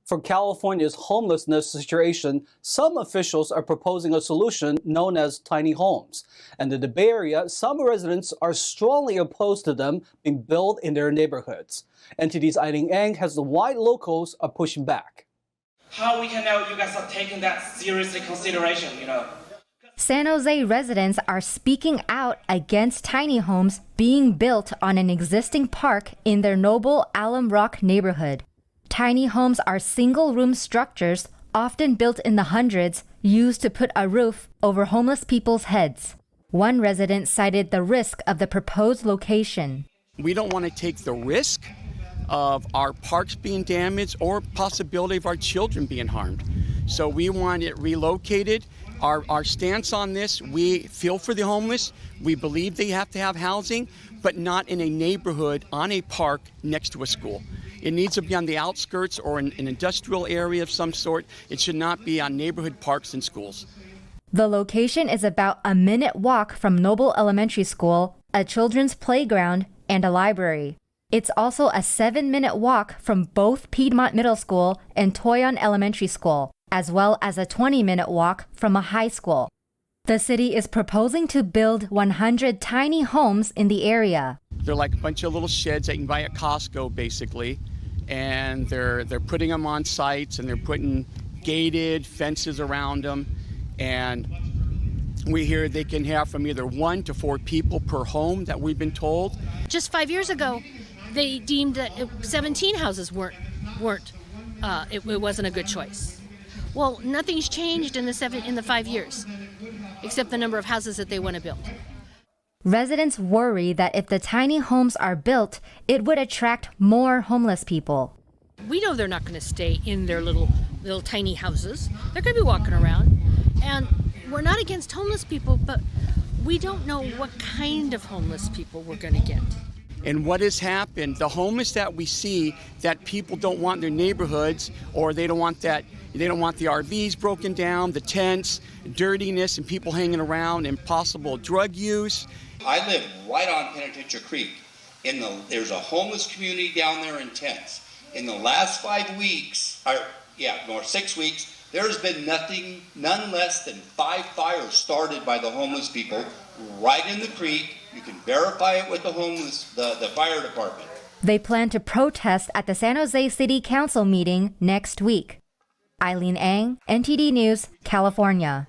For California's homelessness situation, some officials are proposing a solution known as tiny homes. And in the Bay Area, some residents are strongly opposed to them being built in their neighborhoods. NTD's Eileen Ang has why locals are pushing back. How we can know you guys are taking that seriously consideration, San Jose residents are speaking out against tiny homes being built on an existing park in their Noble Alum Rock neighborhood. Tiny homes are single-room structures, often built in the hundreds, used to put a roof over homeless people's heads. One resident cited the risk of the proposed location. We don't want to take the risk of our parks being damaged or possibility of our children being harmed. So we want it relocated. Our stance on this, we feel for the homeless. We believe they have to have housing, but not in a neighborhood on a park next to a school. It needs to be on the outskirts or in an industrial area of some sort. It should not be on neighborhood parks and schools. The location is about a minute walk from Noble Elementary School, a children's playground, and a library. It's also a 7-minute walk from both Piedmont Middle School and Toyon Elementary School, as well as a 20-minute walk from a high school. The city is proposing to build 100 tiny homes in the area. They're like a bunch of little sheds that you can buy at Costco, basically, and they're putting them on sites, and they're putting gated fences around them, and we hear they can have from either 1 to 4 people per home that we've been told. Just 5 years ago, they deemed that 17 houses it wasn't a good choice. Well, nothing's changed in the 5 years, except the number of houses that they want to build. Residents worry that if the tiny homes are built, it would attract more homeless people. We know they're not going to stay in their little tiny houses. They're going to be walking around. And we're not against homeless people, but we don't know what kind of homeless people we're going to get. And what has happened, the homeless that we see that people don't want in their neighborhoods, or they don't want the RVs broken down, the tents, dirtiness, and people hanging around, and possible drug use. I live right on Penitentiary Creek. There's a homeless community down there in tents. In the last 5 weeks, or 6 weeks, there's been none less than 5 fires started by the homeless people right in the creek. You can verify it with the fire department. They plan to protest at the San Jose City Council meeting next week. Eileen Ang, NTD News, California.